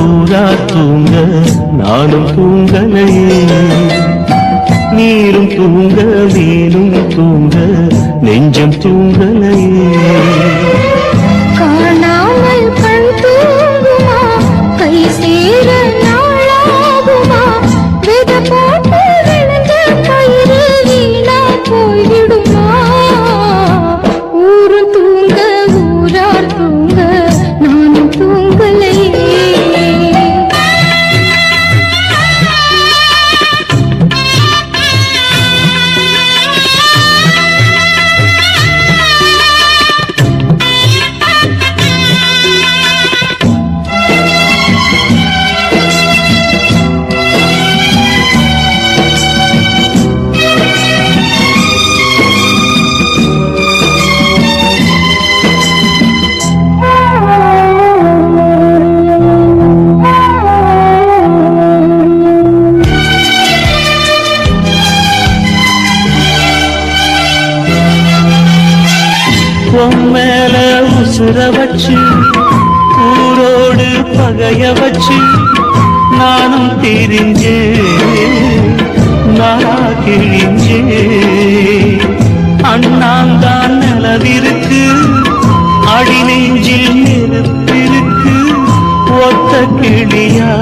ஊரா தூங்க நானும் தூங்கலையே. நீரும் தூங்க மீனும் தூங்க நெஞ்சம் தூங்கலையே. காணாமல் கண் தூங்குமா கை சேர நாளாகுமா வித போட்டு விழுந்த கயிறு வீணா போய்விடுமா. ஊரு தூங்க ஊரார் தூங்க நானும் தூங்கலையே. மேல உசுர வச்சு ஊரோடு பகைய வச்சு நானும் தெரிஞ்சே நானா கிழிஞ்சே. அண்ணாந்தான் நிலவிருக்கு அடி நெஞ்சில் நெருப்பிருக்கு. ஒத்த கிளியா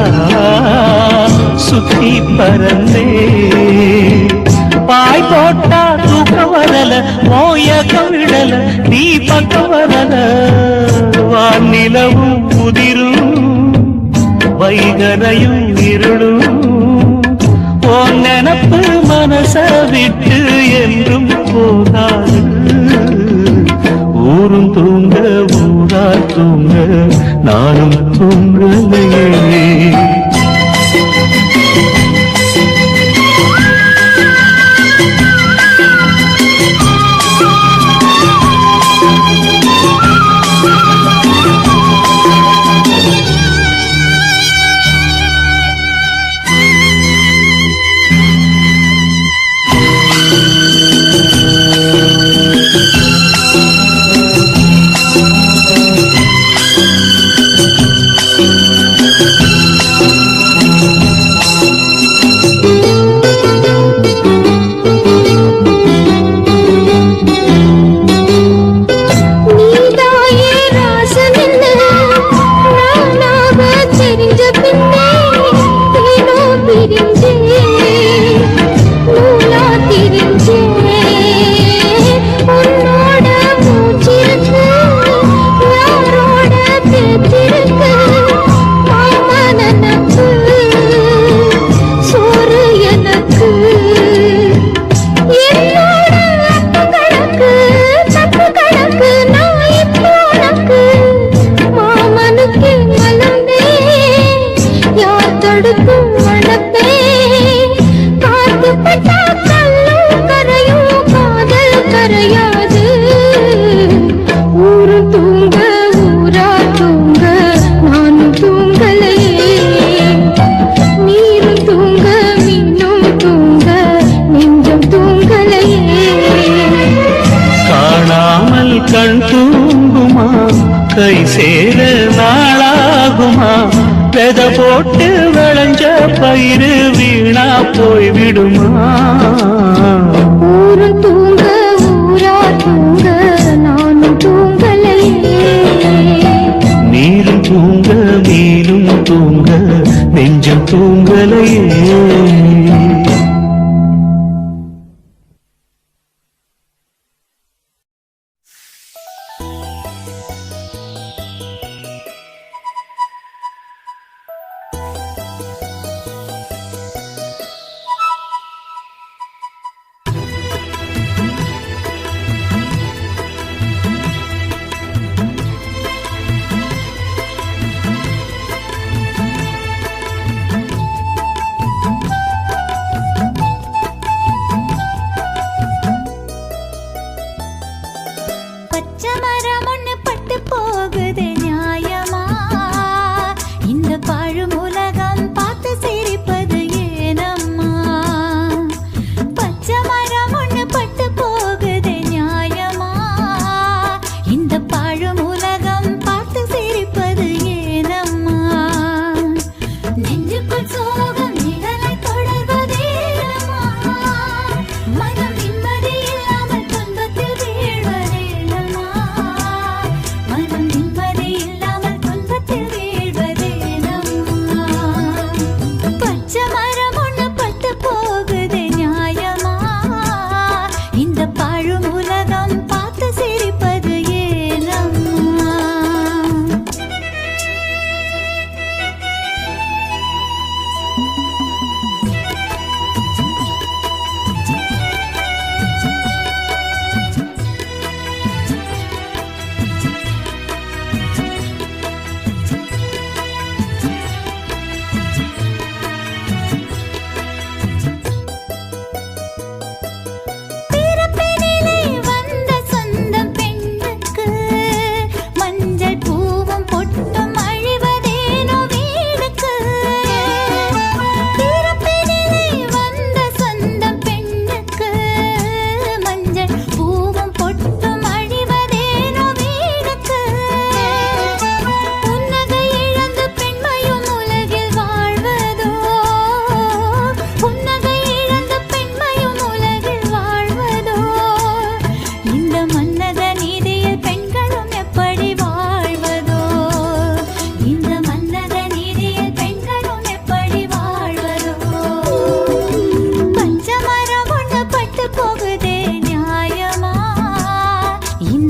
சுத்தி பறந்தே பாய் போட்டா தூக்க வரல மோயக்க விடல நீ பக்க வரல. வானிலவும் புதிரும் வைகரையும் இருளும் ஓ நினப்பு மனச விட்டு என்றும் போகாது. ஊரும் தூங்க ஊரா தூங்க நானும் தூங்கலையே. கண் தூங்குமா கை சேர நாளாகுமா. வெத போட்டு விளைஞ்ச பயிறு வீணா போய்விடுமா. ஊரு தூங்க ஊரா தூங்க நானும் தூங்கலையே. நீரும் தூங்க மீனும் தூங்க நெஞ்சம் தூங்கலையே.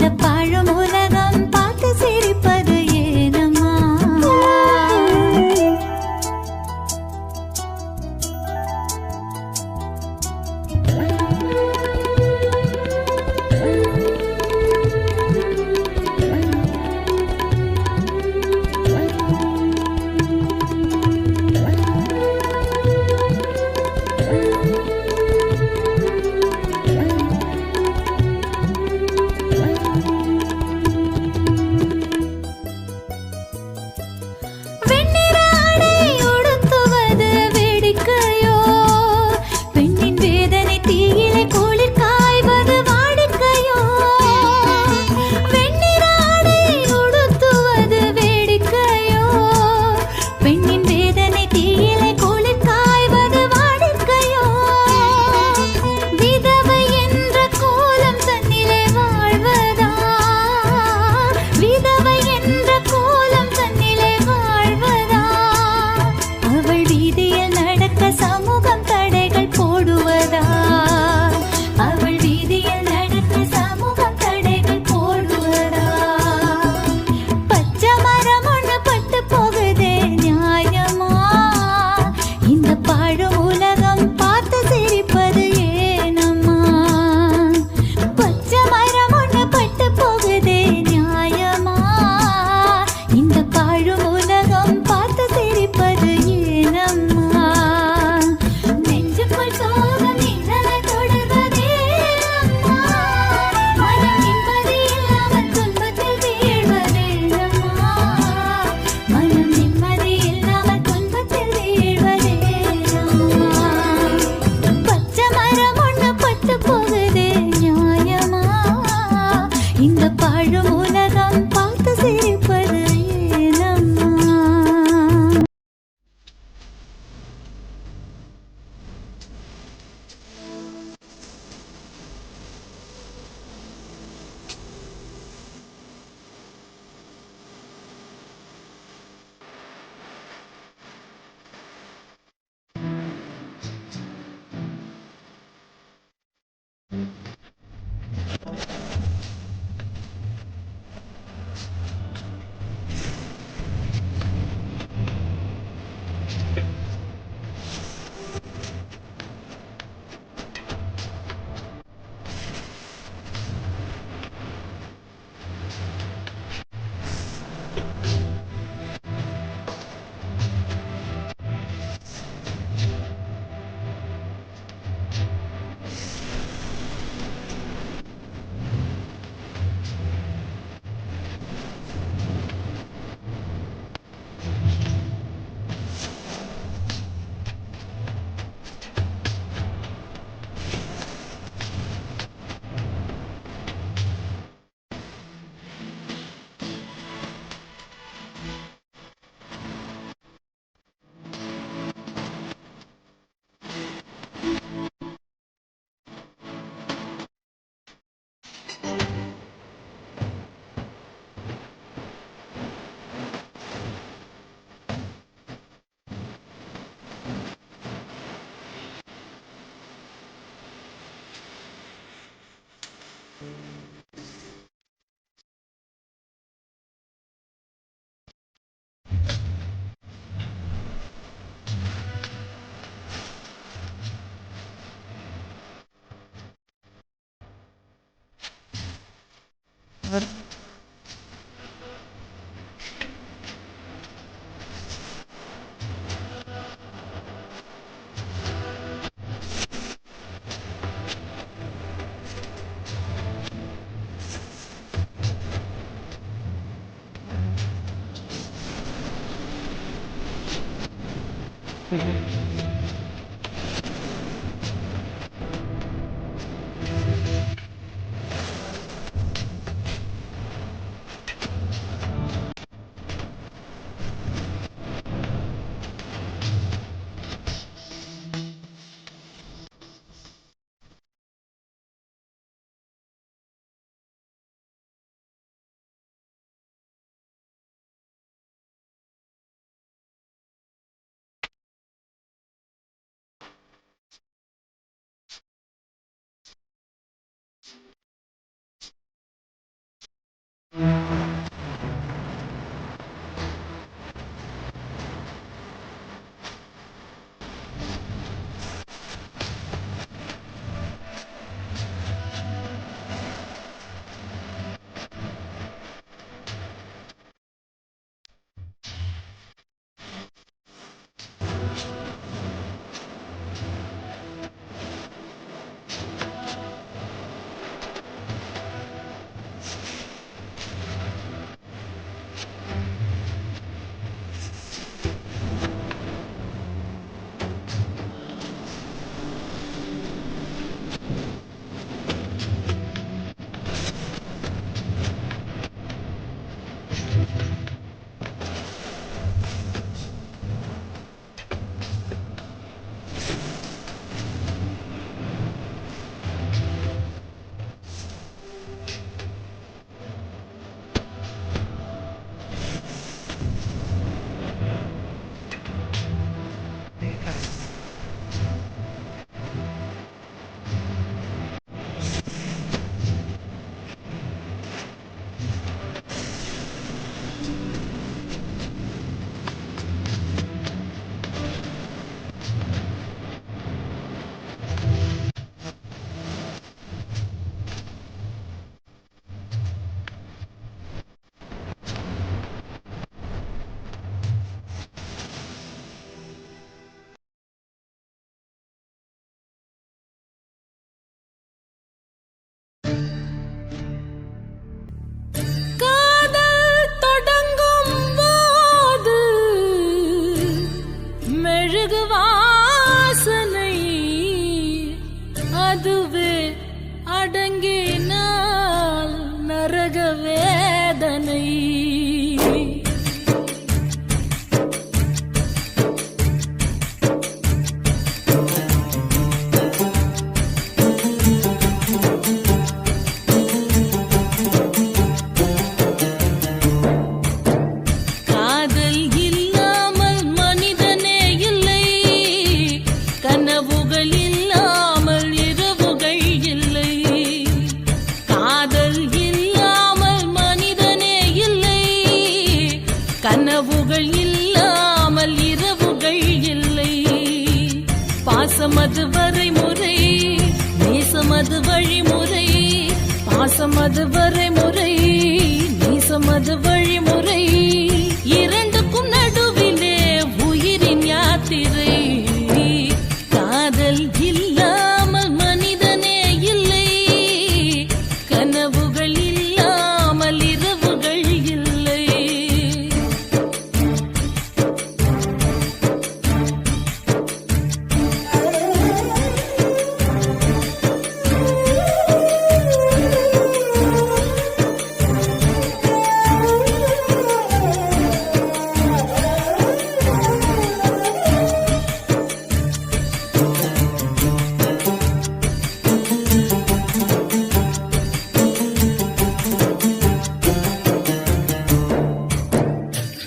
இந்த பாழும் உலகம் பார்த்து சிரிப்பது ஏனம்மா? வெண்ணிற ஆடை உடுத்துவது வேடிக்கையோ? பெண்ணின் வேதனை தீயிலே குளிர் காய்வது வாடிக்கையோ? வெண்ணிற ஆடை உடுத்துவது வேடிக்கையோ? பெண்ணின் வேதனை தீயிலே குளிர் காய்வது வாடிக்கையோ? விதவை என்ற கோலம் தன்னிலே வாழ்வதா? விதவை என்ற கோலம் தன்னிலே வாழ்வதா? அவள் வீதியில் நடக்க சமூகம் தடைகள் போடுவதா? அவள் வீதியில் நடக்க சமூகம் தடைகள் போடுவதா? பச்சை மரம் ஒண்ணு பட்டு போகுதே நியாயமா? இந்த பாழும் உலகம் பார்த்து சிரிப்பது ஏனம்மா? பச்சை மரம் ஒண்ணு பட்டு போகுதே நியாயமா? இந்த பாழும் உலகம் பார்த்து சிரிப்பது ஏனம்மா? நெஞ்சுக்குள் சோகம் நிழலை தொடர்வதே அம்மா. மனம் நிம்மதி இல்லாமல் துன்பத்தில் வீழ்வதே அம்மா. மனம் நிம்மதி இல்லாமல் துன்பத்தில் வீழ்வதே அம்மா. பச்சை மரம் ஒண்ணு பட்டு போகுதே நியாயமா? இந்த பாழும் உலகம் பார்த்து சிரிப்பது ஏனம்மா? நரக வேதனை. காதல் இல்லாமல் மனிதனே இல்லை, கனவுகள் இல்லாமல் இரவுகள் இல்லை. காதல் இல்லாமல் மனிதனே இல்லை, கனவுகள் இல்லாமல் இரவுகள் இல்லை. பாசமது வரைமுறை, நேசமது வழிமுறை. பாசமது வரைமுறை, நேசமது வழிமுறை. இரண்டுக்கும் நடுவிலே உயிரின் யாத்திரை. காதல் இல்லாமல் மனிதனே இல்லை, கனவுகள் இல்லாமல் இரவுகள் இல்லை.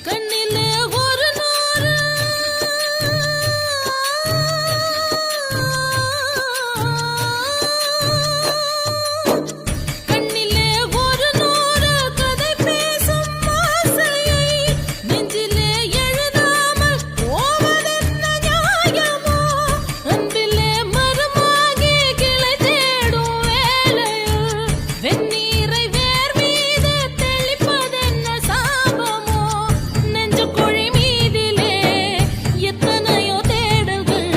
கண்ணிலே ஒரு நூறு, கண்ணிலே ஒரு நூறு கதை பேசும் ஆசையை நெஞ்சிலே எழுதாமல் போவதென்ன நியாயமோ? அன்பிலே மரமாகி கிளை தேடும் வேளையில் வெந்நீரை வேர் மீது தெளிப்பதென்ன சாபமோ? நெஞ்சு குழி மீதிலே எத்தனையோ தேடல்கள்,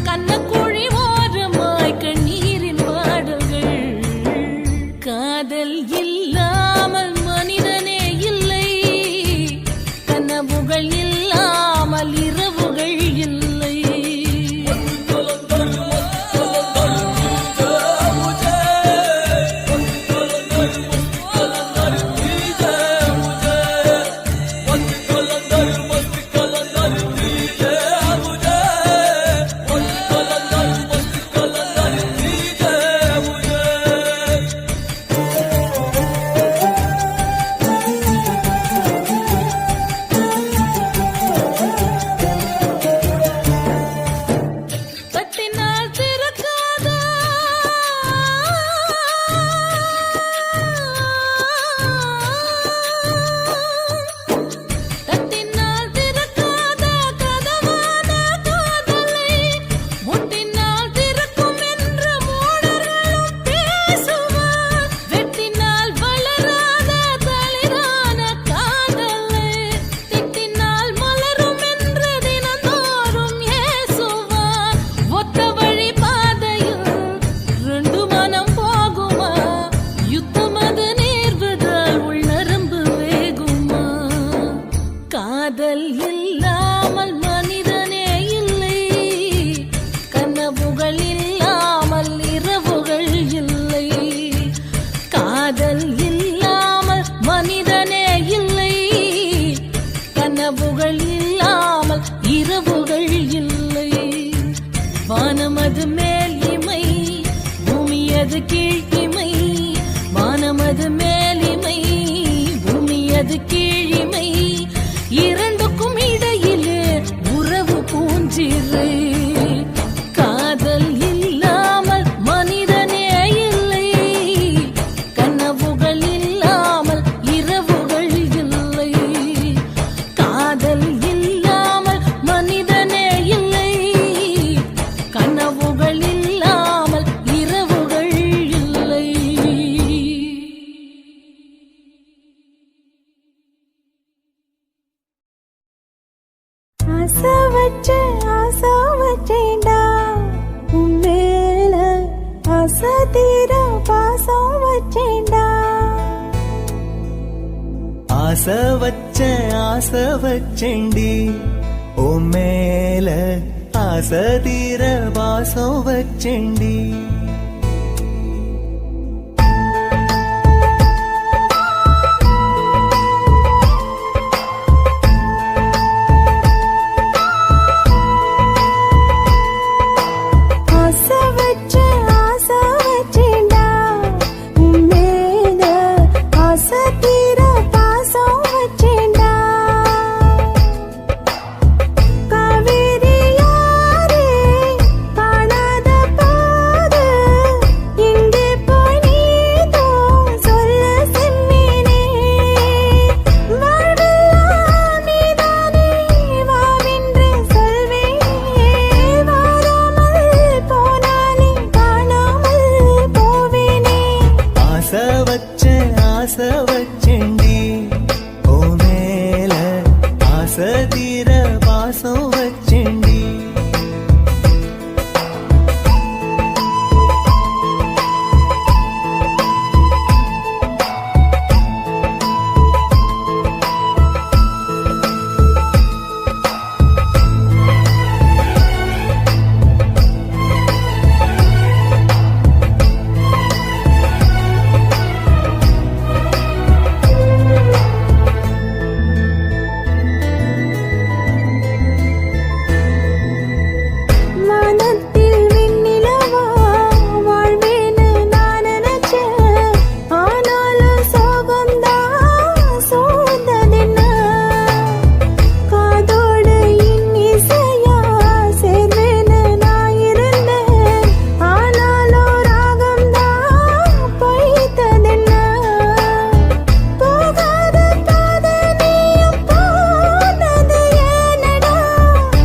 கண்ணக்குழி ஓரமாய் கண்ணீரின் பாடல்கள். காதல் இல்லாமல் மனிதனே இல்லை, கனவுகள் இல்லாமல் இரவுகள் இல்லை. தட்டினால் திறக்காதா, தட்டினால் திறக்காதா கதவான காதலை முட்டினால் திறக்கும் என்று மூடர்களும் பேசுவார். வெட்டினால் வளராத தளிரான காதலை திட்டினால் மலரும் என்று தினந்தோறும் ஏசுவார். ஒத்த வழி பாதையில் ரெண்டு மனம் போகுமா? யுத்தமது நேர்வதால் உள்நரம்பு வேகுமா? காதல் இல்லாமல் மனிதனே இல்லை, கனவுகள் இல்லாமல் இரவுகள் இல்லை. காதல் இல்லாமல் மனிதனே இல்லை, கனவுகள் இல்லாமல் இரவுகள் இல்லை. வானமது மேல் இமை, பூமியது கீழ் இமை. வானமது மேல் இமை, பூமியது கீழ் இமை. இரண்டுக்கும் இடையிலே உறவு பூஞ்சிரை. காதல் இல்லாமல் மனிதனே இல்லை, கனவுகள் இல்லாமல் இரவுகள் இல்லை. காதல் இல்லாமல் மனிதனே இல்லை, கனவுகள் இல்லாமல் இரவுகள் இல்லை. ஆசை வச்சேன்டா உன் மேல, ஆசை தீர பாசம் வச்சேன்டா. ஆசை வச்சேண்டி உன் மேல, ஆசை தீர பாசம் வச்சேண்டி. வச்சேண்டி ஓ மேல ஆசை தீர பாசம்